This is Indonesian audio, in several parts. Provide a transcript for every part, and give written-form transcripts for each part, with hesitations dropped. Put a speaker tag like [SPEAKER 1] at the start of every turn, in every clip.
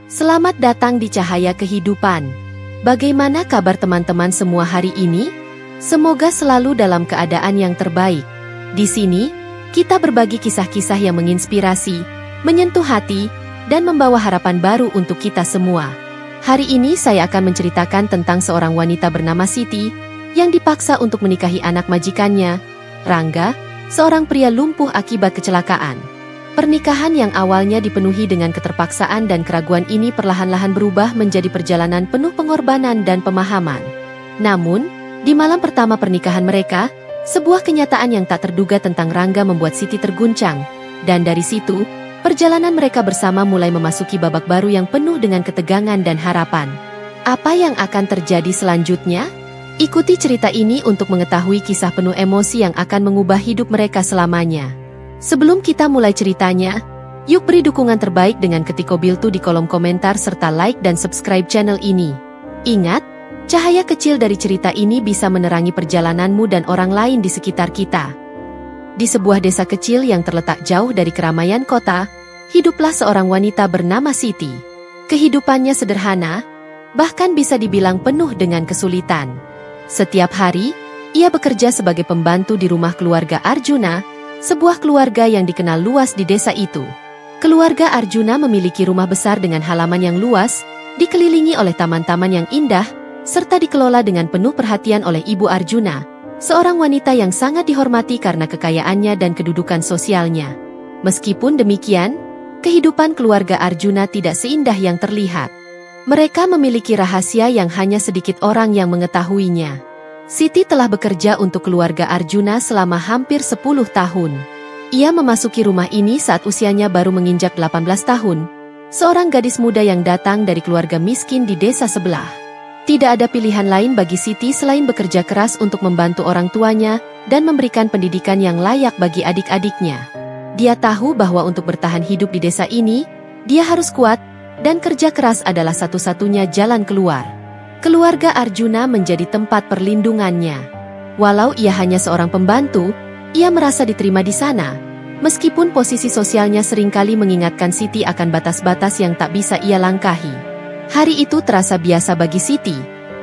[SPEAKER 1] Selamat datang di Cahaya Kehidupan. Bagaimana kabar teman-teman semua hari ini? Semoga selalu dalam keadaan yang terbaik. Di sini, kita berbagi kisah-kisah yang menginspirasi, menyentuh hati, dan membawa harapan baru untuk kita semua. Hari ini saya akan menceritakan tentang seorang wanita bernama Siti, yang dipaksa untuk menikahi anak majikannya, Rangga, seorang pria lumpuh akibat kecelakaan. Pernikahan yang awalnya dipenuhi dengan keterpaksaan dan keraguan ini perlahan-lahan berubah menjadi perjalanan penuh pengorbanan dan pemahaman. Namun, di malam pertama pernikahan mereka, sebuah kenyataan yang tak terduga tentang Rangga membuat Siti terguncang, dan dari situ, perjalanan mereka bersama mulai memasuki babak baru yang penuh dengan ketegangan dan harapan. Apa yang akan terjadi selanjutnya? Ikuti cerita ini untuk mengetahui kisah penuh emosi yang akan mengubah hidup mereka selamanya. Sebelum kita mulai ceritanya, yuk beri dukungan terbaik dengan ketik Kobiltu di kolom komentar serta like dan subscribe channel ini. Ingat, cahaya kecil dari cerita ini bisa menerangi perjalananmu dan orang lain di sekitar kita. Di sebuah desa kecil yang terletak jauh dari keramaian kota, hiduplah seorang wanita bernama Siti. Kehidupannya sederhana, bahkan bisa dibilang penuh dengan kesulitan. Setiap hari, ia bekerja sebagai pembantu di rumah keluarga Arjuna, sebuah keluarga yang dikenal luas di desa itu. Keluarga Arjuna memiliki rumah besar dengan halaman yang luas, dikelilingi oleh taman-taman yang indah, serta dikelola dengan penuh perhatian oleh Ibu Arjuna, seorang wanita yang sangat dihormati karena kekayaannya dan kedudukan sosialnya. Meskipun demikian, kehidupan keluarga Arjuna tidak seindah yang terlihat. Mereka memiliki rahasia yang hanya sedikit orang yang mengetahuinya. Siti telah bekerja untuk keluarga Arjuna selama hampir 10 tahun. Ia memasuki rumah ini saat usianya baru menginjak 18 tahun, seorang gadis muda yang datang dari keluarga miskin di desa sebelah. Tidak ada pilihan lain bagi Siti selain bekerja keras untuk membantu orang tuanya dan memberikan pendidikan yang layak bagi adik-adiknya. Dia tahu bahwa untuk bertahan hidup di desa ini, dia harus kuat, dan kerja keras adalah satu-satunya jalan keluar. Keluarga Arjuna menjadi tempat perlindungannya. Walau ia hanya seorang pembantu, ia merasa diterima di sana. Meskipun posisi sosialnya seringkali mengingatkan Siti akan batas-batas yang tak bisa ia langkahi. Hari itu terasa biasa bagi Siti,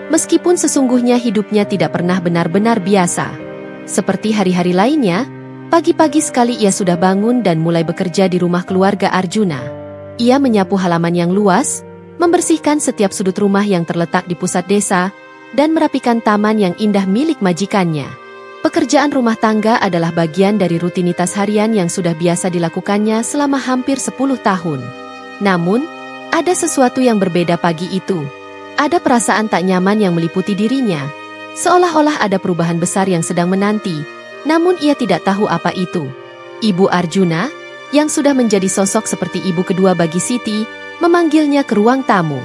[SPEAKER 1] meskipun sesungguhnya hidupnya tidak pernah benar-benar biasa. Seperti hari-hari lainnya, pagi-pagi sekali ia sudah bangun dan mulai bekerja di rumah keluarga Arjuna. Ia menyapu halaman yang luas, membersihkan setiap sudut rumah yang terletak di pusat desa, dan merapikan taman yang indah milik majikannya. Pekerjaan rumah tangga adalah bagian dari rutinitas harian yang sudah biasa dilakukannya selama hampir 10 tahun. Namun, ada sesuatu yang berbeda pagi itu. Ada perasaan tak nyaman yang meliputi dirinya, seolah-olah ada perubahan besar yang sedang menanti, namun ia tidak tahu apa itu. Ibu Arjuna, yang sudah menjadi sosok seperti ibu kedua bagi Siti, memanggilnya ke ruang tamu.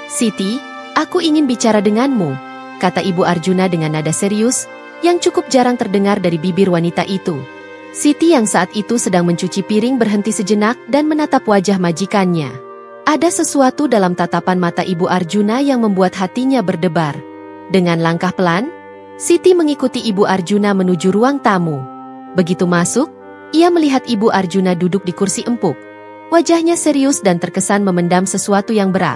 [SPEAKER 1] "Siti, aku ingin bicara denganmu," kata Ibu Arjuna dengan nada serius, yang cukup jarang terdengar dari bibir wanita itu. Siti yang saat itu sedang mencuci piring berhenti sejenak dan menatap wajah majikannya. Ada sesuatu dalam tatapan mata Ibu Arjuna yang membuat hatinya berdebar. Dengan langkah pelan, Siti mengikuti Ibu Arjuna menuju ruang tamu. Begitu masuk, ia melihat Ibu Arjuna duduk di kursi empuk. Wajahnya serius dan terkesan memendam sesuatu yang berat.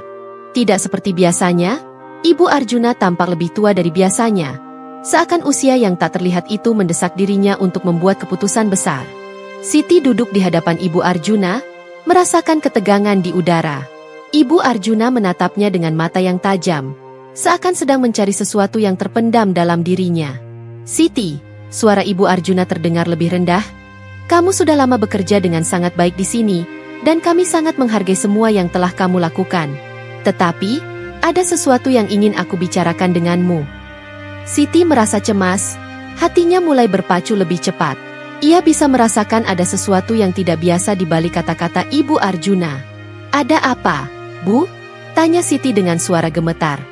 [SPEAKER 1] Tidak seperti biasanya, Ibu Arjuna tampak lebih tua dari biasanya. Seakan usia yang tak terlihat itu mendesak dirinya untuk membuat keputusan besar. Siti duduk di hadapan Ibu Arjuna, merasakan ketegangan di udara. Ibu Arjuna menatapnya dengan mata yang tajam, seakan sedang mencari sesuatu yang terpendam dalam dirinya. "Siti," suara Ibu Arjuna terdengar lebih rendah, "kamu sudah lama bekerja dengan sangat baik di sini, dan kami sangat menghargai semua yang telah kamu lakukan. Tetapi, ada sesuatu yang ingin aku bicarakan denganmu." Siti merasa cemas, hatinya mulai berpacu lebih cepat. Ia bisa merasakan ada sesuatu yang tidak biasa di balik kata-kata Ibu Arjuna. "Ada apa, Bu?" tanya Siti dengan suara gemetar.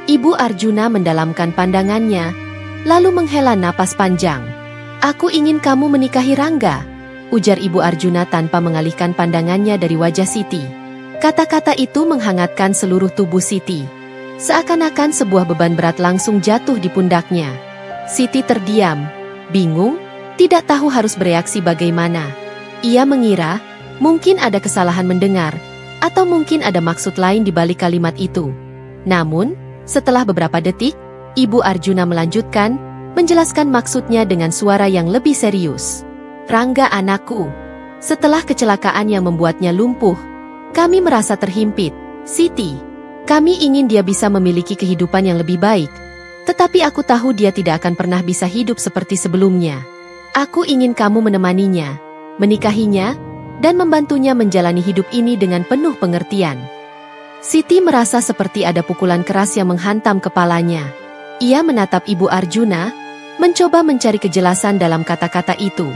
[SPEAKER 1] Ibu Arjuna mendalamkan pandangannya, lalu menghela napas panjang. "Aku ingin kamu menikahi Rangga," ujar Ibu Arjuna tanpa mengalihkan pandangannya dari wajah Siti. Kata-kata itu menghangatkan seluruh tubuh Siti. Seakan-akan sebuah beban berat langsung jatuh di pundaknya. Siti terdiam, bingung, tidak tahu harus bereaksi bagaimana. Ia mengira, mungkin ada kesalahan mendengar, Atau mungkin ada maksud lain di balik kalimat itu. Namun, setelah beberapa detik, Ibu Arjuna melanjutkan, menjelaskan maksudnya dengan suara yang lebih serius. Rangga anakku, setelah kecelakaan yang membuatnya lumpuh, kami merasa terhimpit. Siti, kami ingin dia bisa memiliki kehidupan yang lebih baik. Tetapi aku tahu dia tidak akan pernah bisa hidup seperti sebelumnya. Aku ingin kamu menemaninya, menikahinya, dan membantunya menjalani hidup ini dengan penuh pengertian. Siti merasa seperti ada pukulan keras yang menghantam kepalanya. Ia menatap Ibu Arjuna, mencoba mencari kejelasan dalam kata-kata itu.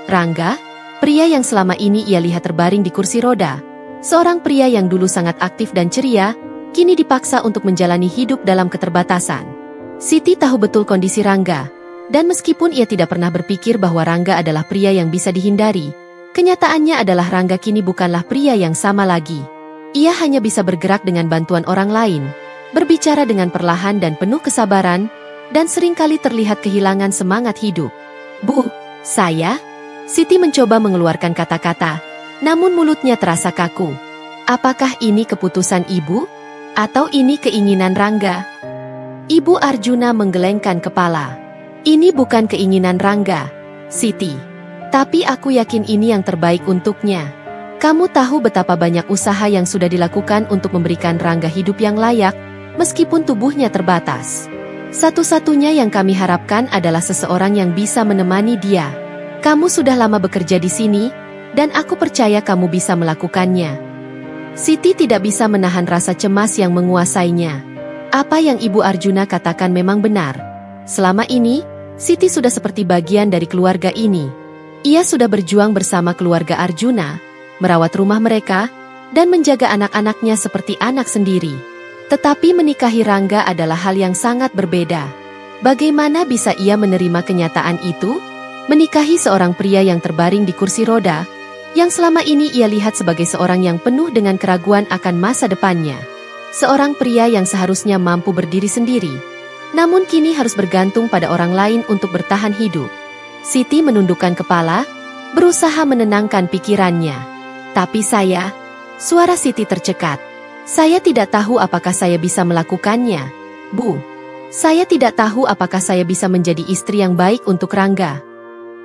[SPEAKER 1] Rangga, pria yang selama ini ia lihat terbaring di kursi roda, seorang pria yang dulu sangat aktif dan ceria, kini dipaksa untuk menjalani hidup dalam keterbatasan. Siti tahu betul kondisi Rangga, dan meskipun ia tidak pernah berpikir bahwa Rangga adalah pria yang bisa dihindari, kenyataannya adalah Rangga kini bukanlah pria yang sama lagi. Ia hanya bisa bergerak dengan bantuan orang lain, berbicara dengan perlahan dan penuh kesabaran, dan seringkali terlihat kehilangan semangat hidup. Bu, saya? Siti mencoba mengeluarkan kata-kata, namun mulutnya terasa kaku. Apakah ini keputusan ibu? Atau ini keinginan Rangga? Ibu Arjuna menggelengkan kepala. Ini bukan keinginan Rangga, Siti. Tapi aku yakin ini yang terbaik untuknya. Kamu tahu betapa banyak usaha yang sudah dilakukan untuk memberikan Rangga hidup yang layak, meskipun tubuhnya terbatas. Satu-satunya yang kami harapkan adalah seseorang yang bisa menemani dia. Kamu sudah lama bekerja di sini, dan aku percaya kamu bisa melakukannya. Siti tidak bisa menahan rasa cemas yang menguasainya. Apa yang Ibu Arjuna katakan memang benar. Selama ini, Siti sudah seperti bagian dari keluarga ini. Ia sudah berjuang bersama keluarga Arjuna, merawat rumah mereka, dan menjaga anak-anaknya seperti anak sendiri. Tetapi menikahi Rangga adalah hal yang sangat berbeda. Bagaimana bisa ia menerima kenyataan itu? Menikahi seorang pria yang terbaring di kursi roda, yang selama ini ia lihat sebagai seorang yang penuh dengan keraguan akan masa depannya. Seorang pria yang seharusnya mampu berdiri sendiri, namun kini harus bergantung pada orang lain untuk bertahan hidup. Siti menundukkan kepala, berusaha menenangkan pikirannya. Tapi suara Siti tercekat. Saya tidak tahu apakah saya bisa melakukannya, Bu. Saya tidak tahu apakah saya bisa menjadi istri yang baik untuk Rangga.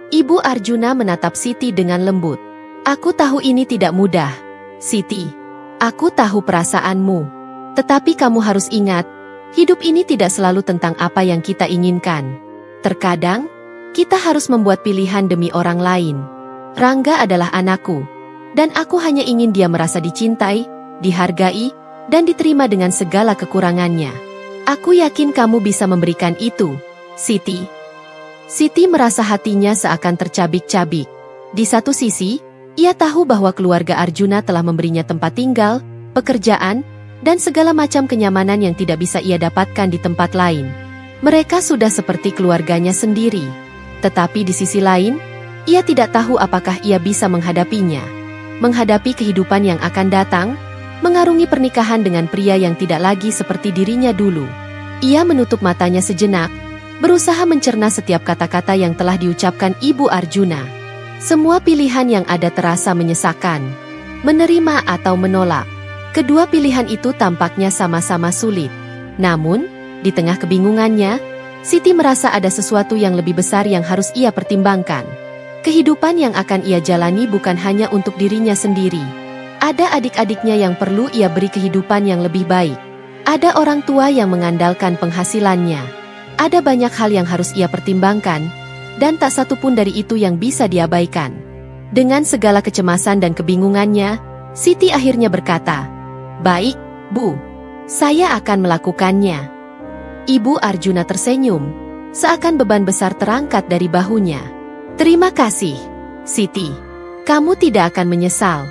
[SPEAKER 1] Ibu Arjuna menatap Siti dengan lembut. Aku tahu ini tidak mudah, Siti. Aku tahu perasaanmu. Tetapi kamu harus ingat, hidup ini tidak selalu tentang apa yang kita inginkan. Terkadang, kita harus membuat pilihan demi orang lain. Rangga adalah anakku, dan aku hanya ingin dia merasa dicintai, dihargai, dan diterima dengan segala kekurangannya. Aku yakin kamu bisa memberikan itu, Siti. Siti merasa hatinya seakan tercabik-cabik. Di satu sisi, ia tahu bahwa keluarga Arjuna telah memberinya tempat tinggal, pekerjaan, dan segala macam kenyamanan yang tidak bisa ia dapatkan di tempat lain. Mereka sudah seperti keluarganya sendiri. Tetapi di sisi lain, ia tidak tahu apakah ia bisa menghadapinya. Menghadapi kehidupan yang akan datang, mengarungi pernikahan dengan pria yang tidak lagi seperti dirinya dulu. Ia menutup matanya sejenak, berusaha mencerna setiap kata-kata yang telah diucapkan Ibu Arjuna. Semua pilihan yang ada terasa menyesakan. Menerima atau menolak. Kedua pilihan itu tampaknya sama-sama sulit. Namun, di tengah kebingungannya, Siti merasa ada sesuatu yang lebih besar yang harus ia pertimbangkan. Kehidupan yang akan ia jalani bukan hanya untuk dirinya sendiri. Ada adik-adiknya yang perlu ia beri kehidupan yang lebih baik. Ada orang tua yang mengandalkan penghasilannya. Ada banyak hal yang harus ia pertimbangkan, dan tak satu pun dari itu yang bisa diabaikan. Dengan segala kecemasan dan kebingungannya, Siti akhirnya berkata, "Baik, Bu. Saya akan melakukannya." Ibu Arjuna tersenyum, seakan beban besar terangkat dari bahunya. "Terima kasih, Siti. Kamu tidak akan menyesal."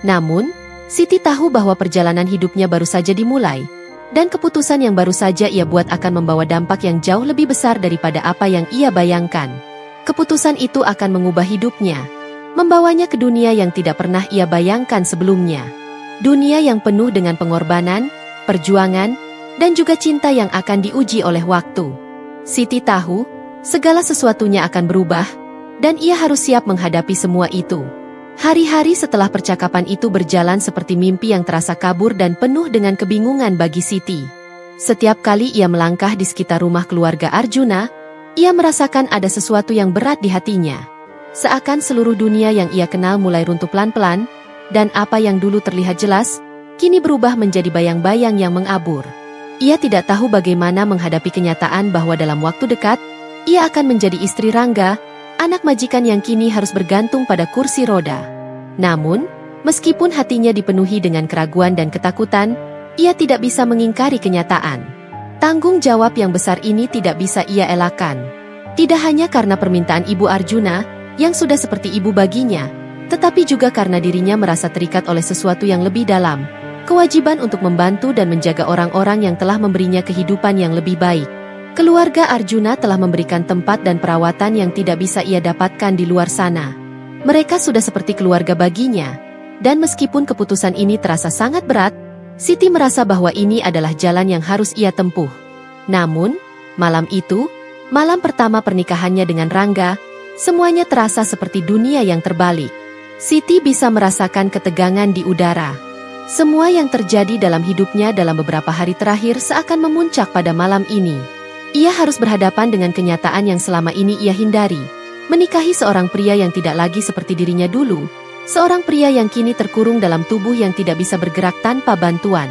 [SPEAKER 1] Namun, Siti tahu bahwa perjalanan hidupnya baru saja dimulai, dan keputusan yang baru saja ia buat akan membawa dampak yang jauh lebih besar daripada apa yang ia bayangkan. Keputusan itu akan mengubah hidupnya, membawanya ke dunia yang tidak pernah ia bayangkan sebelumnya. Dunia yang penuh dengan pengorbanan, perjuangan, dan juga cinta yang akan diuji oleh waktu. Siti tahu, segala sesuatunya akan berubah, dan ia harus siap menghadapi semua itu. Hari-hari setelah percakapan itu berjalan seperti mimpi yang terasa kabur dan penuh dengan kebingungan bagi Siti. Setiap kali ia melangkah di sekitar rumah keluarga Arjuna, ia merasakan ada sesuatu yang berat di hatinya. Seakan seluruh dunia yang ia kenal mulai runtuh pelan-pelan, dan apa yang dulu terlihat jelas, kini berubah menjadi bayang-bayang yang mengabur. Ia tidak tahu bagaimana menghadapi kenyataan bahwa dalam waktu dekat, ia akan menjadi istri Rangga, anak majikan yang kini harus bergantung pada kursi roda. Namun, meskipun hatinya dipenuhi dengan keraguan dan ketakutan, ia tidak bisa mengingkari kenyataan. Tanggung jawab yang besar ini tidak bisa ia elakkan. Tidak hanya karena permintaan Ibu Arjuna, yang sudah seperti ibu baginya, tetapi juga karena dirinya merasa terikat oleh sesuatu yang lebih dalam, kewajiban untuk membantu dan menjaga orang-orang yang telah memberinya kehidupan yang lebih baik. Keluarga Arjuna telah memberikan tempat dan perawatan yang tidak bisa ia dapatkan di luar sana. Mereka sudah seperti keluarga baginya, dan meskipun keputusan ini terasa sangat berat, Siti merasa bahwa ini adalah jalan yang harus ia tempuh. Namun, malam itu, malam pertama pernikahannya dengan Rangga, semuanya terasa seperti dunia yang terbalik. Siti bisa merasakan ketegangan di udara. Semua yang terjadi dalam hidupnya dalam beberapa hari terakhir seakan memuncak pada malam ini. Ia harus berhadapan dengan kenyataan yang selama ini ia hindari. Menikahi seorang pria yang tidak lagi seperti dirinya dulu, seorang pria yang kini terkurung dalam tubuh yang tidak bisa bergerak tanpa bantuan.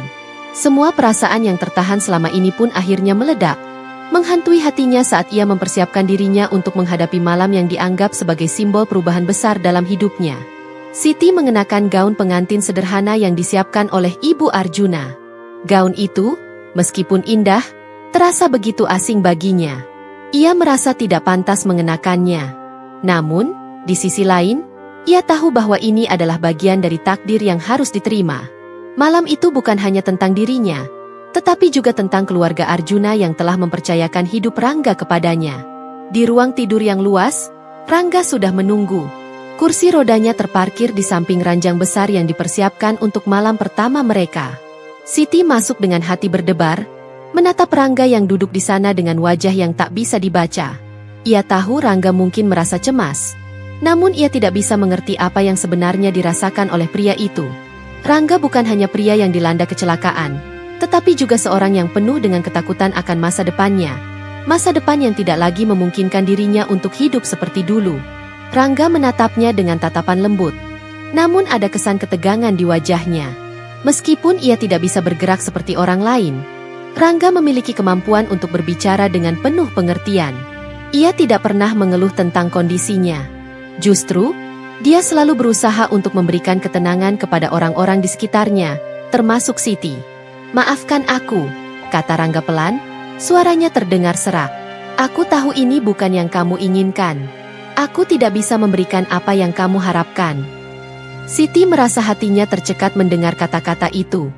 [SPEAKER 1] Semua perasaan yang tertahan selama ini pun akhirnya meledak, menghantui hatinya saat ia mempersiapkan dirinya untuk menghadapi malam yang dianggap sebagai simbol perubahan besar dalam hidupnya. Siti mengenakan gaun pengantin sederhana yang disiapkan oleh Ibu Arjuna. Gaun itu, meskipun indah, terasa begitu asing baginya. Ia merasa tidak pantas mengenakannya. Namun, di sisi lain, ia tahu bahwa ini adalah bagian dari takdir yang harus diterima. Malam itu bukan hanya tentang dirinya, tetapi juga tentang keluarga Arjuna yang telah mempercayakan hidup Rangga kepadanya. Di ruang tidur yang luas, Rangga sudah menunggu. Kursi rodanya terparkir di samping ranjang besar yang dipersiapkan untuk malam pertama mereka. Siti masuk dengan hati berdebar, menatap Rangga yang duduk di sana dengan wajah yang tak bisa dibaca. Ia tahu Rangga mungkin merasa cemas. Namun ia tidak bisa mengerti apa yang sebenarnya dirasakan oleh pria itu. Rangga bukan hanya pria yang dilanda kecelakaan, tetapi juga seorang yang penuh dengan ketakutan akan masa depannya. Masa depan yang tidak lagi memungkinkan dirinya untuk hidup seperti dulu. Rangga menatapnya dengan tatapan lembut. Namun ada kesan ketegangan di wajahnya. Meskipun ia tidak bisa bergerak seperti orang lain, Rangga memiliki kemampuan untuk berbicara dengan penuh pengertian. Ia tidak pernah mengeluh tentang kondisinya. Justru, dia selalu berusaha untuk memberikan ketenangan kepada orang-orang di sekitarnya, termasuk Siti. "Maafkan aku," kata Rangga pelan, suaranya terdengar serak. "Aku tahu ini bukan yang kamu inginkan. Aku tidak bisa memberikan apa yang kamu harapkan." Siti merasa hatinya tercekat mendengar kata-kata itu.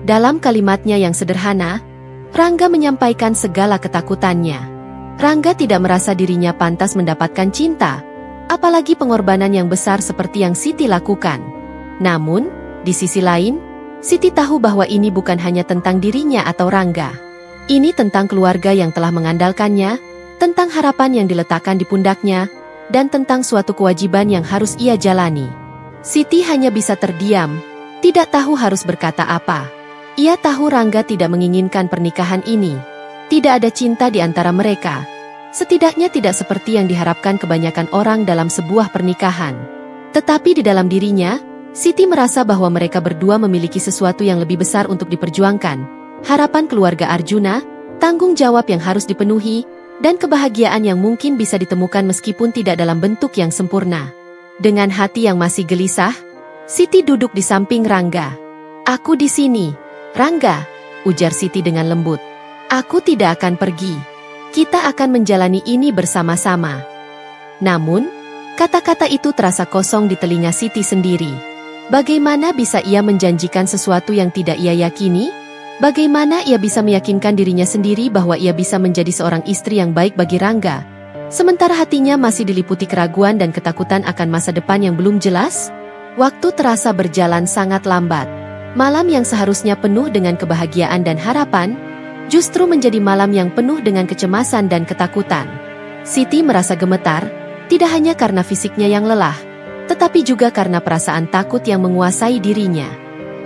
[SPEAKER 1] Dalam kalimatnya yang sederhana, Rangga menyampaikan segala ketakutannya. Rangga tidak merasa dirinya pantas mendapatkan cinta, apalagi pengorbanan yang besar seperti yang Siti lakukan. Namun, di sisi lain, Siti tahu bahwa ini bukan hanya tentang dirinya atau Rangga. Ini tentang keluarga yang telah mengandalkannya, tentang harapan yang diletakkan di pundaknya, dan tentang suatu kewajiban yang harus ia jalani. Siti hanya bisa terdiam, tidak tahu harus berkata apa. Ia tahu Rangga tidak menginginkan pernikahan ini. Tidak ada cinta di antara mereka. Setidaknya tidak seperti yang diharapkan kebanyakan orang dalam sebuah pernikahan. Tetapi di dalam dirinya, Siti merasa bahwa mereka berdua memiliki sesuatu yang lebih besar untuk diperjuangkan. Harapan keluarga Arjuna, tanggung jawab yang harus dipenuhi, dan kebahagiaan yang mungkin bisa ditemukan meskipun tidak dalam bentuk yang sempurna. Dengan hati yang masih gelisah, Siti duduk di samping Rangga. "Aku di sini, Rangga," ujar Siti dengan lembut. "Aku tidak akan pergi. Kita akan menjalani ini bersama-sama." Namun, kata-kata itu terasa kosong di telinga Siti sendiri. Bagaimana bisa ia menjanjikan sesuatu yang tidak ia yakini? Bagaimana ia bisa meyakinkan dirinya sendiri bahwa ia bisa menjadi seorang istri yang baik bagi Rangga, sementara hatinya masih diliputi keraguan dan ketakutan akan masa depan yang belum jelas? Waktu terasa berjalan sangat lambat. Malam yang seharusnya penuh dengan kebahagiaan dan harapan, justru menjadi malam yang penuh dengan kecemasan dan ketakutan. Siti merasa gemetar, tidak hanya karena fisiknya yang lelah, tetapi juga karena perasaan takut yang menguasai dirinya.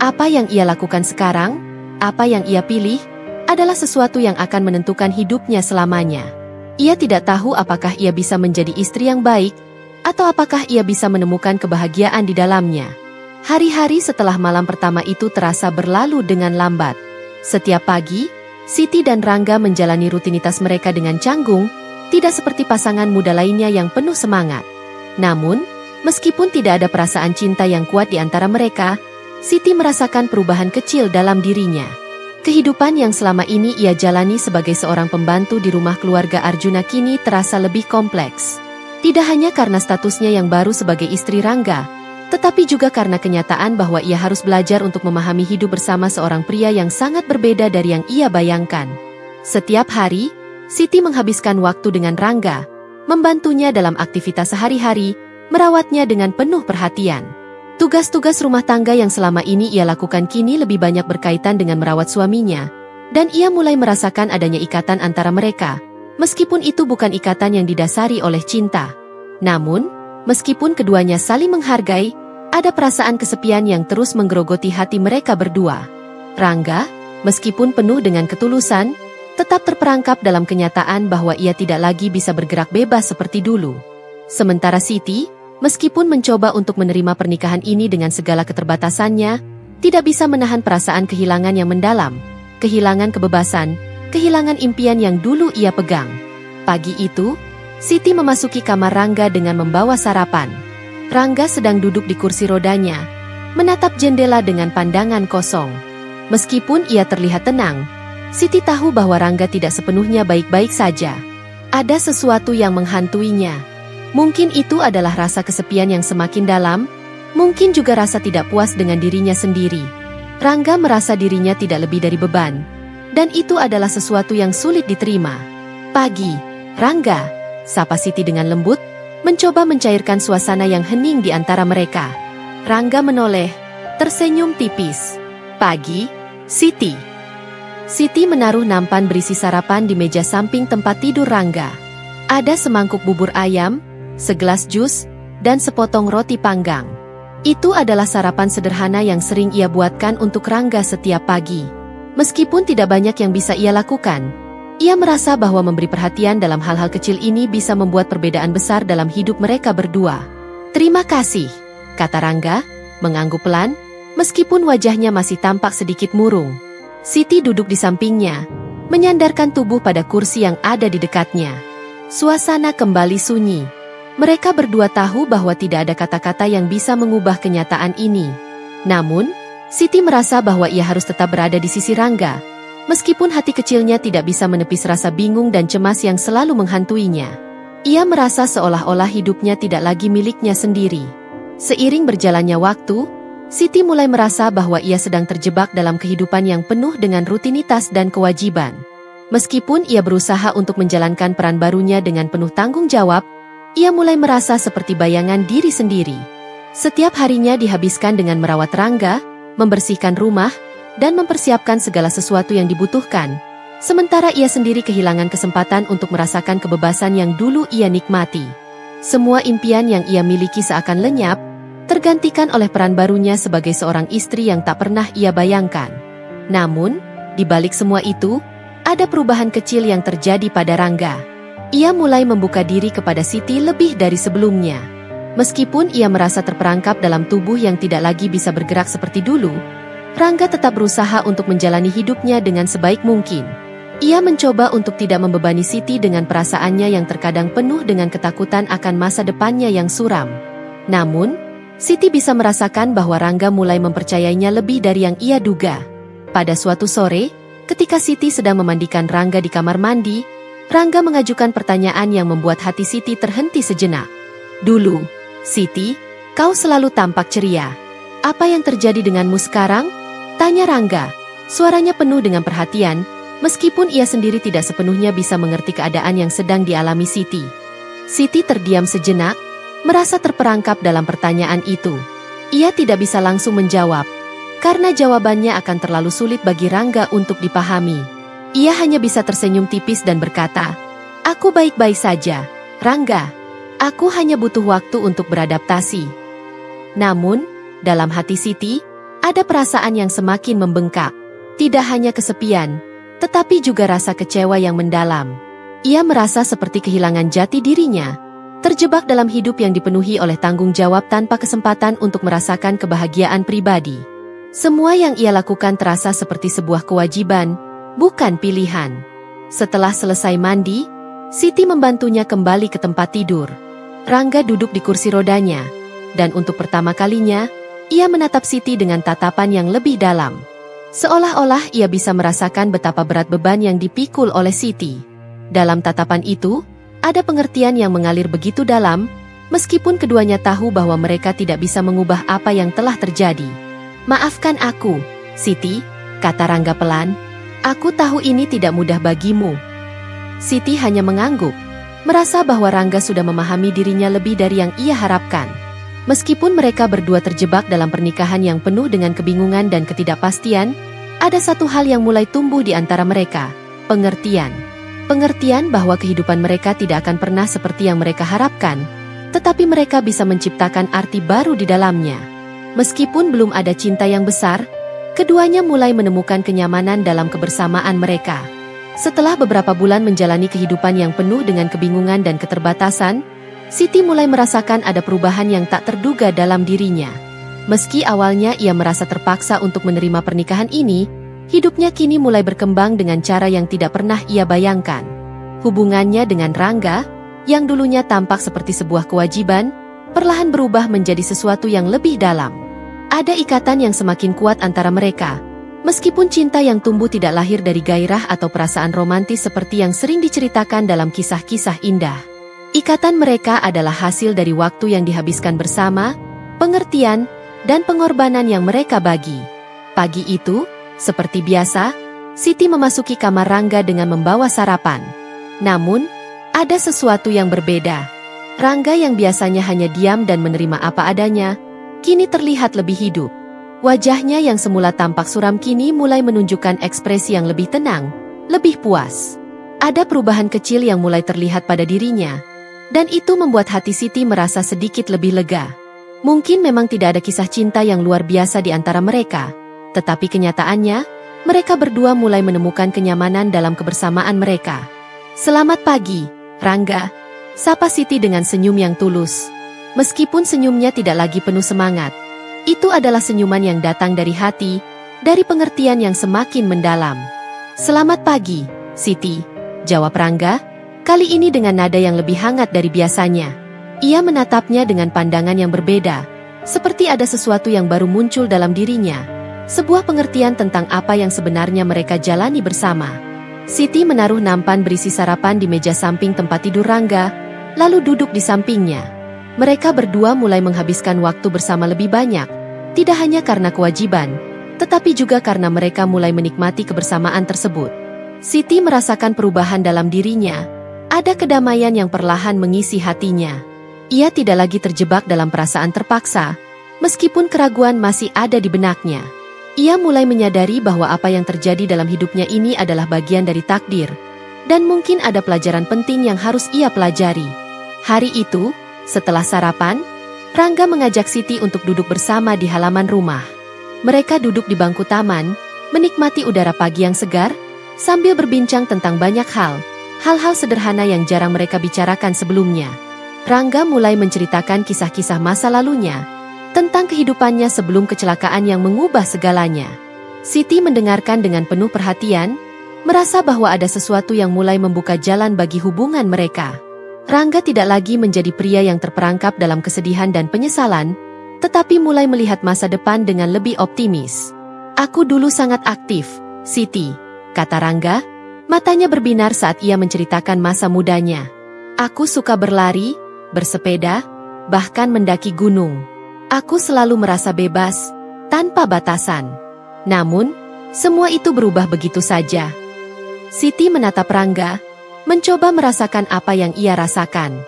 [SPEAKER 1] Apa yang ia lakukan sekarang, apa yang ia pilih, adalah sesuatu yang akan menentukan hidupnya selamanya. Ia tidak tahu apakah ia bisa menjadi istri yang baik, atau apakah ia bisa menemukan kebahagiaan di dalamnya. Hari-hari setelah malam pertama itu terasa berlalu dengan lambat. Setiap pagi, Siti dan Rangga menjalani rutinitas mereka dengan canggung, tidak seperti pasangan muda lainnya yang penuh semangat. Namun, meskipun tidak ada perasaan cinta yang kuat di antara mereka, Siti merasakan perubahan kecil dalam dirinya. Kehidupan yang selama ini ia jalani sebagai seorang pembantu di rumah keluarga Arjuna kini terasa lebih kompleks. Tidak hanya karena statusnya yang baru sebagai istri Rangga, tetapi juga karena kenyataan bahwa ia harus belajar untuk memahami hidup bersama seorang pria yang sangat berbeda dari yang ia bayangkan. Setiap hari, Siti menghabiskan waktu dengan Rangga, membantunya dalam aktivitas sehari-hari, merawatnya dengan penuh perhatian. Tugas-tugas rumah tangga yang selama ini ia lakukan kini lebih banyak berkaitan dengan merawat suaminya, dan ia mulai merasakan adanya ikatan antara mereka, meskipun itu bukan ikatan yang didasari oleh cinta. Namun, meskipun keduanya saling menghargai, ada perasaan kesepian yang terus menggerogoti hati mereka berdua. Rangga, meskipun penuh dengan ketulusan, tetap terperangkap dalam kenyataan bahwa ia tidak lagi bisa bergerak bebas seperti dulu. Sementara Siti, meskipun mencoba untuk menerima pernikahan ini dengan segala keterbatasannya, tidak bisa menahan perasaan kehilangan yang mendalam, kehilangan kebebasan, kehilangan impian yang dulu ia pegang. Pagi itu, Siti memasuki kamar Rangga dengan membawa sarapan. Rangga sedang duduk di kursi rodanya, menatap jendela dengan pandangan kosong. Meskipun ia terlihat tenang, Siti tahu bahwa Rangga tidak sepenuhnya baik-baik saja. Ada sesuatu yang menghantuinya. Mungkin itu adalah rasa kesepian yang semakin dalam, mungkin juga rasa tidak puas dengan dirinya sendiri. Rangga merasa dirinya tidak lebih dari beban, dan itu adalah sesuatu yang sulit diterima. Pagi, Rangga, sapa Siti dengan lembut, mencoba mencairkan suasana yang hening di antara mereka. Rangga menoleh, tersenyum tipis. Pagi, Siti. Siti menaruh nampan berisi sarapan di meja samping tempat tidur Rangga. Ada semangkuk bubur ayam, segelas jus, dan sepotong roti panggang. Itu adalah sarapan sederhana yang sering ia buatkan untuk Rangga setiap pagi. Meskipun tidak banyak yang bisa ia lakukan, ia merasa bahwa memberi perhatian dalam hal-hal kecil ini bisa membuat perbedaan besar dalam hidup mereka berdua. Terima kasih, kata Rangga, mengangguk pelan, meskipun wajahnya masih tampak sedikit murung. Siti duduk di sampingnya, menyandarkan tubuh pada kursi yang ada di dekatnya. Suasana kembali sunyi. Mereka berdua tahu bahwa tidak ada kata-kata yang bisa mengubah kenyataan ini. Namun, Siti merasa bahwa ia harus tetap berada di sisi Rangga, meskipun hati kecilnya tidak bisa menepis rasa bingung dan cemas yang selalu menghantuinya. Ia merasa seolah-olah hidupnya tidak lagi miliknya sendiri. Seiring berjalannya waktu, Siti mulai merasa bahwa ia sedang terjebak dalam kehidupan yang penuh dengan rutinitas dan kewajiban. Meskipun ia berusaha untuk menjalankan peran barunya dengan penuh tanggung jawab, ia mulai merasa seperti bayangan diri sendiri. Setiap harinya dihabiskan dengan merawat Rangga, membersihkan rumah, dan mempersiapkan segala sesuatu yang dibutuhkan, sementara ia sendiri kehilangan kesempatan untuk merasakan kebebasan yang dulu ia nikmati. Semua impian yang ia miliki seakan lenyap, tergantikan oleh peran barunya sebagai seorang istri yang tak pernah ia bayangkan. Namun, di balik semua itu, ada perubahan kecil yang terjadi pada Rangga. Ia mulai membuka diri kepada Siti lebih dari sebelumnya. Meskipun ia merasa terperangkap dalam tubuh yang tidak lagi bisa bergerak seperti dulu, Rangga tetap berusaha untuk menjalani hidupnya dengan sebaik mungkin. Ia mencoba untuk tidak membebani Siti dengan perasaannya yang terkadang penuh dengan ketakutan akan masa depannya yang suram. Namun, Siti bisa merasakan bahwa Rangga mulai mempercayainya lebih dari yang ia duga. Pada suatu sore, ketika Siti sedang memandikan Rangga di kamar mandi, Rangga mengajukan pertanyaan yang membuat hati Siti terhenti sejenak. Dulu, Siti, kau selalu tampak ceria. Apa yang terjadi denganmu sekarang? Tanya Rangga. Suaranya penuh dengan perhatian, meskipun ia sendiri tidak sepenuhnya bisa mengerti keadaan yang sedang dialami Siti. Siti terdiam sejenak, merasa terperangkap dalam pertanyaan itu. Ia tidak bisa langsung menjawab, karena jawabannya akan terlalu sulit bagi Rangga untuk dipahami. Ia hanya bisa tersenyum tipis dan berkata, "Aku baik-baik saja, Rangga. Aku hanya butuh waktu untuk beradaptasi." Namun, dalam hati Siti, ada perasaan yang semakin membengkak. Tidak hanya kesepian, tetapi juga rasa kecewa yang mendalam. Ia merasa seperti kehilangan jati dirinya, terjebak dalam hidup yang dipenuhi oleh tanggung jawab tanpa kesempatan untuk merasakan kebahagiaan pribadi. Semua yang ia lakukan terasa seperti sebuah kewajiban, bukan pilihan. Setelah selesai mandi, Siti membantunya kembali ke tempat tidur. Rangga duduk di kursi rodanya, dan untuk pertama kalinya, ia menatap Siti dengan tatapan yang lebih dalam. Seolah-olah ia bisa merasakan betapa berat beban yang dipikul oleh Siti. Dalam tatapan itu, ada pengertian yang mengalir begitu dalam, meskipun keduanya tahu bahwa mereka tidak bisa mengubah apa yang telah terjadi. "Maafkan aku, Siti," kata Rangga pelan. "Aku tahu ini tidak mudah bagimu." Siti hanya mengangguk, merasa bahwa Rangga sudah memahami dirinya lebih dari yang ia harapkan. Meskipun mereka berdua terjebak dalam pernikahan yang penuh dengan kebingungan dan ketidakpastian, ada satu hal yang mulai tumbuh di antara mereka, pengertian. Pengertian bahwa kehidupan mereka tidak akan pernah seperti yang mereka harapkan, tetapi mereka bisa menciptakan arti baru di dalamnya. Meskipun belum ada cinta yang besar, keduanya mulai menemukan kenyamanan dalam kebersamaan mereka. Setelah beberapa bulan menjalani kehidupan yang penuh dengan kebingungan dan keterbatasan, Siti mulai merasakan ada perubahan yang tak terduga dalam dirinya. Meski awalnya ia merasa terpaksa untuk menerima pernikahan ini, hidupnya kini mulai berkembang dengan cara yang tidak pernah ia bayangkan. Hubungannya dengan Rangga, yang dulunya tampak seperti sebuah kewajiban, perlahan berubah menjadi sesuatu yang lebih dalam. Ada ikatan yang semakin kuat antara mereka. Meskipun cinta yang tumbuh tidak lahir dari gairah atau perasaan romantis seperti yang sering diceritakan dalam kisah-kisah indah. Ikatan mereka adalah hasil dari waktu yang dihabiskan bersama, pengertian, dan pengorbanan yang mereka bagi. Pagi itu, seperti biasa, Siti memasuki kamar Rangga dengan membawa sarapan. Namun, ada sesuatu yang berbeda. Rangga yang biasanya hanya diam dan menerima apa adanya, kini terlihat lebih hidup. Wajahnya yang semula tampak suram kini mulai menunjukkan ekspresi yang lebih tenang, lebih puas. Ada perubahan kecil yang mulai terlihat pada dirinya, dan itu membuat hati Siti merasa sedikit lebih lega. Mungkin memang tidak ada kisah cinta yang luar biasa di antara mereka, tetapi kenyataannya, mereka berdua mulai menemukan kenyamanan dalam kebersamaan mereka. "Selamat pagi, Rangga," sapa Siti dengan senyum yang tulus. Meskipun senyumnya tidak lagi penuh semangat, itu adalah senyuman yang datang dari hati, dari pengertian yang semakin mendalam. "Selamat pagi, Siti," jawab Rangga, kali ini dengan nada yang lebih hangat dari biasanya. Ia menatapnya dengan pandangan yang berbeda, seperti ada sesuatu yang baru muncul dalam dirinya, sebuah pengertian tentang apa yang sebenarnya mereka jalani bersama. Siti menaruh nampan berisi sarapan di meja samping tempat tidur Rangga, lalu duduk di sampingnya. Mereka berdua mulai menghabiskan waktu bersama lebih banyak, tidak hanya karena kewajiban, tetapi juga karena mereka mulai menikmati kebersamaan tersebut. Siti merasakan perubahan dalam dirinya, ada kedamaian yang perlahan mengisi hatinya. Ia tidak lagi terjebak dalam perasaan terpaksa, meskipun keraguan masih ada di benaknya. Ia mulai menyadari bahwa apa yang terjadi dalam hidupnya ini adalah bagian dari takdir, dan mungkin ada pelajaran penting yang harus ia pelajari. Hari itu, setelah sarapan, Rangga mengajak Siti untuk duduk bersama di halaman rumah. Mereka duduk di bangku taman, menikmati udara pagi yang segar, sambil berbincang tentang banyak hal-hal sederhana yang jarang mereka bicarakan sebelumnya. Rangga mulai menceritakan kisah-kisah masa lalunya, tentang kehidupannya sebelum kecelakaan yang mengubah segalanya. Siti mendengarkan dengan penuh perhatian, merasa bahwa ada sesuatu yang mulai membuka jalan bagi hubungan mereka. Rangga tidak lagi menjadi pria yang terperangkap dalam kesedihan dan penyesalan, tetapi mulai melihat masa depan dengan lebih optimis. "Aku dulu sangat aktif, Siti," kata Rangga, matanya berbinar saat ia menceritakan masa mudanya. "Aku suka berlari, bersepeda, bahkan mendaki gunung. Aku selalu merasa bebas, tanpa batasan. Namun, semua itu berubah begitu saja." Siti menatap Rangga, mencoba merasakan apa yang ia rasakan.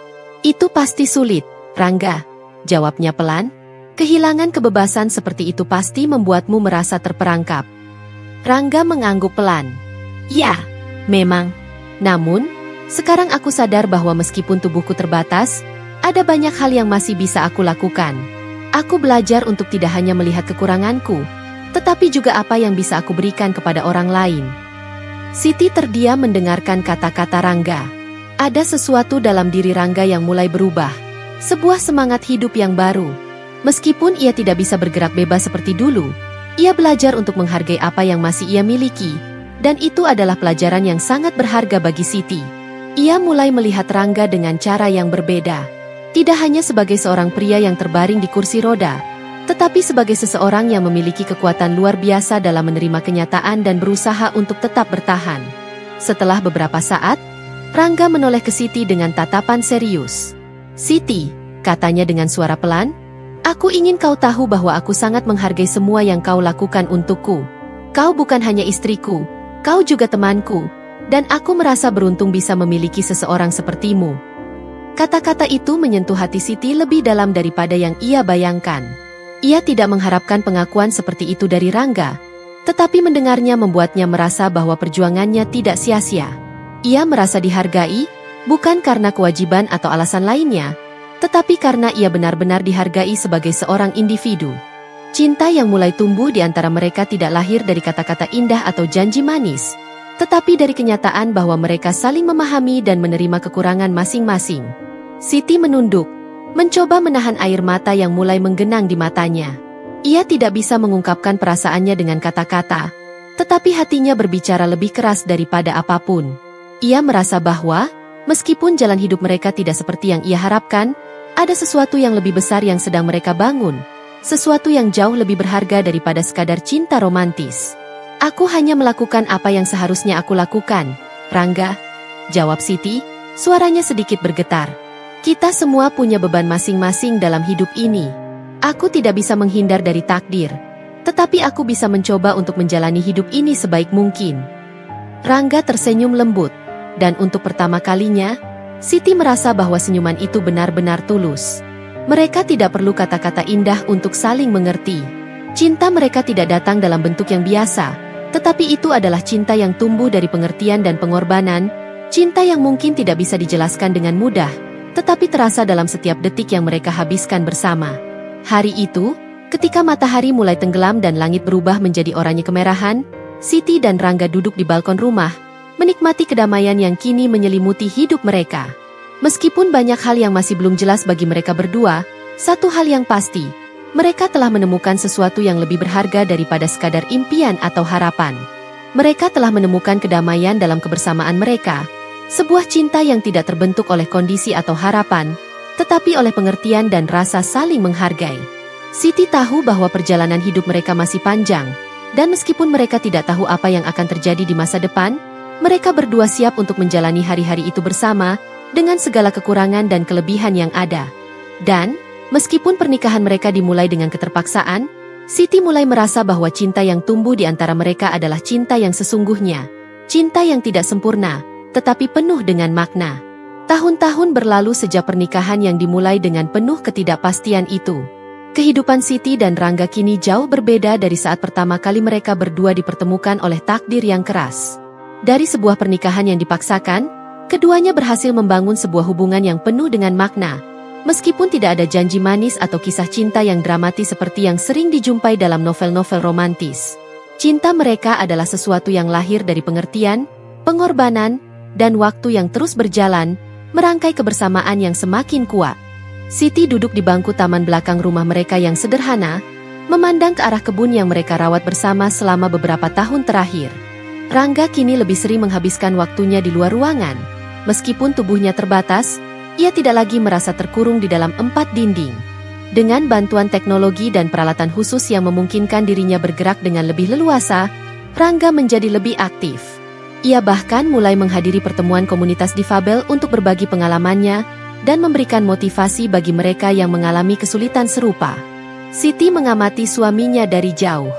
[SPEAKER 1] "Itu pasti sulit, Rangga," jawabnya pelan. "Kehilangan kebebasan seperti itu pasti membuatmu merasa terperangkap." Rangga mengangguk pelan. "Ya, memang. Namun, sekarang aku sadar bahwa meskipun tubuhku terbatas, ada banyak hal yang masih bisa aku lakukan. Aku belajar untuk tidak hanya melihat kekuranganku, tetapi juga apa yang bisa aku berikan kepada orang lain. Siti terdiam mendengarkan kata-kata Rangga. Ada sesuatu dalam diri Rangga yang mulai berubah. Sebuah semangat hidup yang baru. Meskipun ia tidak bisa bergerak bebas seperti dulu, ia belajar untuk menghargai apa yang masih ia miliki. Dan itu adalah pelajaran yang sangat berharga bagi Siti. Ia mulai melihat Rangga dengan cara yang berbeda. Tidak hanya sebagai seorang pria yang terbaring di kursi roda, tetapi sebagai seseorang yang memiliki kekuatan luar biasa dalam menerima kenyataan dan berusaha untuk tetap bertahan. Setelah beberapa saat, Rangga menoleh ke Siti dengan tatapan serius. "Siti," katanya dengan suara pelan, "aku ingin kau tahu bahwa aku sangat menghargai semua yang kau lakukan untukku. Kau bukan hanya istriku, kau juga temanku, dan aku merasa beruntung bisa memiliki seseorang sepertimu." Kata-kata itu menyentuh hati Siti lebih dalam daripada yang ia bayangkan. Ia tidak mengharapkan pengakuan seperti itu dari Rangga, tetapi mendengarnya membuatnya merasa bahwa perjuangannya tidak sia-sia. Ia merasa dihargai, bukan karena kewajiban atau alasan lainnya, tetapi karena ia benar-benar dihargai sebagai seorang individu. Cinta yang mulai tumbuh di antara mereka tidak lahir dari kata-kata indah atau janji manis, tetapi dari kenyataan bahwa mereka saling memahami dan menerima kekurangan masing-masing. Siti menunduk, mencoba menahan air mata yang mulai menggenang di matanya. Ia tidak bisa mengungkapkan perasaannya dengan kata-kata, tetapi hatinya berbicara lebih keras daripada apapun. Ia merasa bahwa, meskipun jalan hidup mereka tidak seperti yang ia harapkan, ada sesuatu yang lebih besar yang sedang mereka bangun. Sesuatu yang jauh lebih berharga daripada sekadar cinta romantis. "Aku hanya melakukan apa yang seharusnya aku lakukan, Rangga," jawab Siti, suaranya sedikit bergetar. "Kita semua punya beban masing-masing dalam hidup ini. Aku tidak bisa menghindar dari takdir, tetapi aku bisa mencoba untuk menjalani hidup ini sebaik mungkin." Rangga tersenyum lembut, dan untuk pertama kalinya, Siti merasa bahwa senyuman itu benar-benar tulus. Mereka tidak perlu kata-kata indah untuk saling mengerti. Cinta mereka tidak datang dalam bentuk yang biasa, tetapi itu adalah cinta yang tumbuh dari pengertian dan pengorbanan, cinta yang mungkin tidak bisa dijelaskan dengan mudah, tetapi terasa dalam setiap detik yang mereka habiskan bersama. Hari itu, ketika matahari mulai tenggelam dan langit berubah menjadi oranye kemerahan, Siti dan Rangga duduk di balkon rumah, menikmati kedamaian yang kini menyelimuti hidup mereka. Meskipun banyak hal yang masih belum jelas bagi mereka berdua, satu hal yang pasti, mereka telah menemukan sesuatu yang lebih berharga daripada sekadar impian atau harapan. Mereka telah menemukan kedamaian dalam kebersamaan mereka, sebuah cinta yang tidak terbentuk oleh kondisi atau harapan, tetapi oleh pengertian dan rasa saling menghargai. Siti tahu bahwa perjalanan hidup mereka masih panjang, dan meskipun mereka tidak tahu apa yang akan terjadi di masa depan, mereka berdua siap untuk menjalani hari-hari itu bersama, dengan segala kekurangan dan kelebihan yang ada. Dan, meskipun pernikahan mereka dimulai dengan keterpaksaan, Siti mulai merasa bahwa cinta yang tumbuh di antara mereka adalah cinta yang sesungguhnya. Cinta yang tidak sempurna, tetapi penuh dengan makna. Tahun-tahun berlalu sejak pernikahan yang dimulai dengan penuh ketidakpastian itu. Kehidupan Siti dan Rangga kini jauh berbeda dari saat pertama kali mereka berdua dipertemukan oleh takdir yang keras. Dari sebuah pernikahan yang dipaksakan, keduanya berhasil membangun sebuah hubungan yang penuh dengan makna. Meskipun tidak ada janji manis atau kisah cinta yang dramatis seperti yang sering dijumpai dalam novel-novel romantis. Cinta mereka adalah sesuatu yang lahir dari pengertian, pengorbanan, dan waktu yang terus berjalan, merangkai kebersamaan yang semakin kuat. Siti duduk di bangku taman belakang rumah mereka yang sederhana, memandang ke arah kebun yang mereka rawat bersama selama beberapa tahun terakhir. Rangga kini lebih sering menghabiskan waktunya di luar ruangan. Meskipun tubuhnya terbatas, ia tidak lagi merasa terkurung di dalam 4 dinding. Dengan bantuan teknologi dan peralatan khusus yang memungkinkan dirinya bergerak dengan lebih leluasa, Rangga menjadi lebih aktif. Ia bahkan mulai menghadiri pertemuan komunitas difabel untuk berbagi pengalamannya dan memberikan motivasi bagi mereka yang mengalami kesulitan serupa. Siti mengamati suaminya dari jauh.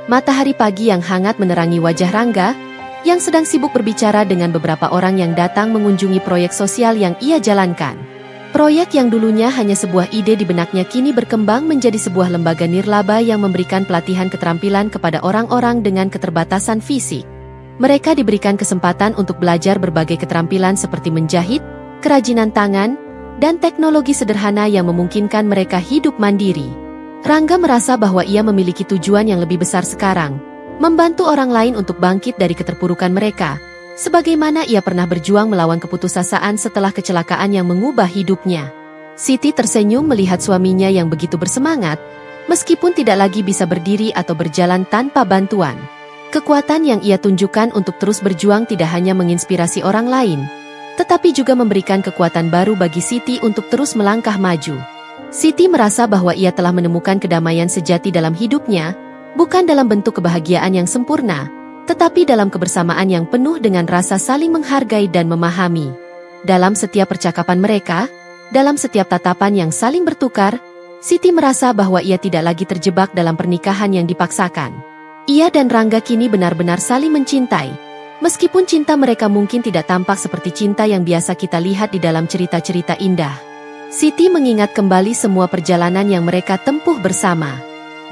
[SPEAKER 1] Matahari pagi yang hangat menerangi wajah Rangga, yang sedang sibuk berbicara dengan beberapa orang yang datang mengunjungi proyek sosial yang ia jalankan. Proyek yang dulunya hanya sebuah ide di benaknya kini berkembang menjadi sebuah lembaga nirlaba yang memberikan pelatihan keterampilan kepada orang-orang dengan keterbatasan fisik. Mereka diberikan kesempatan untuk belajar berbagai keterampilan seperti menjahit, kerajinan tangan, dan teknologi sederhana yang memungkinkan mereka hidup mandiri. Rangga merasa bahwa ia memiliki tujuan yang lebih besar sekarang, membantu orang lain untuk bangkit dari keterpurukan mereka, sebagaimana ia pernah berjuang melawan keputusasaan setelah kecelakaan yang mengubah hidupnya. Siti tersenyum melihat suaminya yang begitu bersemangat, meskipun tidak lagi bisa berdiri atau berjalan tanpa bantuan. Kekuatan yang ia tunjukkan untuk terus berjuang tidak hanya menginspirasi orang lain, tetapi juga memberikan kekuatan baru bagi Siti untuk terus melangkah maju. Siti merasa bahwa ia telah menemukan kedamaian sejati dalam hidupnya, bukan dalam bentuk kebahagiaan yang sempurna, tetapi dalam kebersamaan yang penuh dengan rasa saling menghargai dan memahami. Dalam setiap percakapan mereka, dalam setiap tatapan yang saling bertukar, Siti merasa bahwa ia tidak lagi terjebak dalam pernikahan yang dipaksakan. Ia dan Rangga kini benar-benar saling mencintai, meskipun cinta mereka mungkin tidak tampak seperti cinta yang biasa kita lihat di dalam cerita-cerita indah. Siti mengingat kembali semua perjalanan yang mereka tempuh bersama.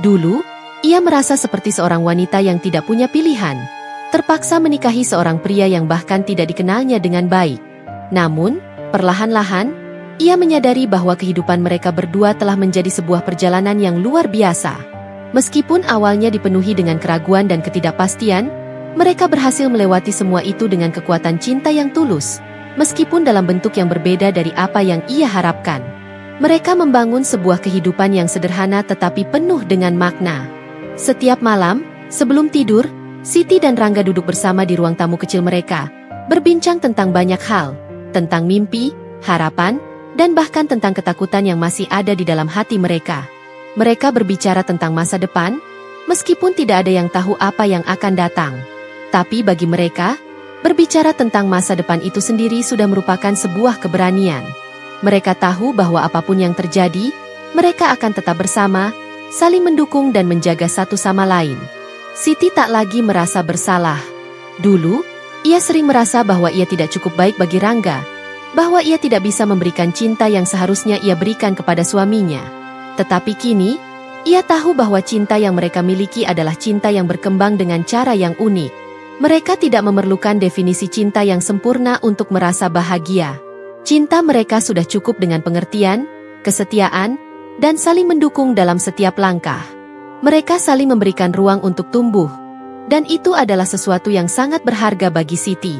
[SPEAKER 1] Dulu, ia merasa seperti seorang wanita yang tidak punya pilihan, terpaksa menikahi seorang pria yang bahkan tidak dikenalnya dengan baik. Namun, perlahan-lahan, ia menyadari bahwa kehidupan mereka berdua telah menjadi sebuah perjalanan yang luar biasa. Meskipun awalnya dipenuhi dengan keraguan dan ketidakpastian, mereka berhasil melewati semua itu dengan kekuatan cinta yang tulus, meskipun dalam bentuk yang berbeda dari apa yang ia harapkan. Mereka membangun sebuah kehidupan yang sederhana tetapi penuh dengan makna. Setiap malam, sebelum tidur, Siti dan Rangga duduk bersama di ruang tamu kecil mereka, berbincang tentang banyak hal, tentang mimpi, harapan, dan bahkan tentang ketakutan yang masih ada di dalam hati mereka. Mereka berbicara tentang masa depan, meskipun tidak ada yang tahu apa yang akan datang. Tapi bagi mereka, berbicara tentang masa depan itu sendiri sudah merupakan sebuah keberanian. Mereka tahu bahwa apapun yang terjadi, mereka akan tetap bersama, saling mendukung dan menjaga satu sama lain. Siti tak lagi merasa bersalah. Dulu, ia sering merasa bahwa ia tidak cukup baik bagi Rangga, bahwa ia tidak bisa memberikan cinta yang seharusnya ia berikan kepada suaminya. Tetapi kini, ia tahu bahwa cinta yang mereka miliki adalah cinta yang berkembang dengan cara yang unik. Mereka tidak memerlukan definisi cinta yang sempurna untuk merasa bahagia. Cinta mereka sudah cukup dengan pengertian, kesetiaan, dan saling mendukung dalam setiap langkah. Mereka saling memberikan ruang untuk tumbuh, dan itu adalah sesuatu yang sangat berharga bagi Siti.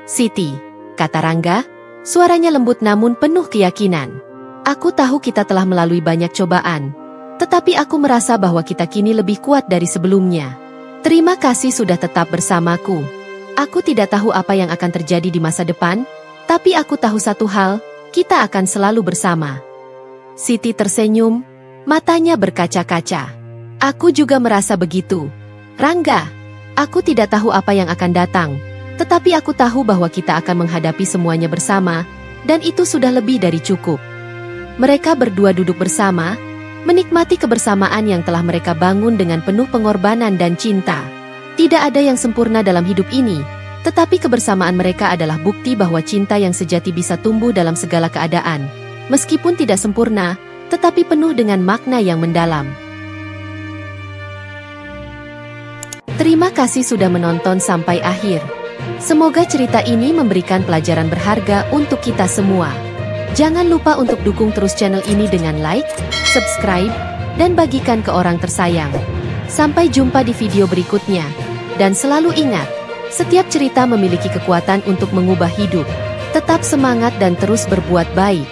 [SPEAKER 1] "Siti," kata Rangga, suaranya lembut namun penuh keyakinan. "Aku tahu kita telah melalui banyak cobaan, tetapi aku merasa bahwa kita kini lebih kuat dari sebelumnya. Terima kasih sudah tetap bersamaku. Aku tidak tahu apa yang akan terjadi di masa depan, tapi aku tahu satu hal, kita akan selalu bersama." Siti tersenyum, matanya berkaca-kaca. "Aku juga merasa begitu. Rangga, aku tidak tahu apa yang akan datang, tetapi aku tahu bahwa kita akan menghadapi semuanya bersama, dan itu sudah lebih dari cukup." Mereka berdua duduk bersama, menikmati kebersamaan yang telah mereka bangun dengan penuh pengorbanan dan cinta. Tidak ada yang sempurna dalam hidup ini, tetapi kebersamaan mereka adalah bukti bahwa cinta yang sejati bisa tumbuh dalam segala keadaan, meskipun tidak sempurna, tetapi penuh dengan makna yang mendalam. Terima kasih sudah menonton sampai akhir. Semoga cerita ini memberikan pelajaran berharga untuk kita semua. Jangan lupa untuk dukung terus channel ini dengan like, subscribe, dan bagikan ke orang tersayang. Sampai jumpa di video berikutnya. Dan selalu ingat, setiap cerita memiliki kekuatan untuk mengubah hidup. Tetap semangat dan terus berbuat baik.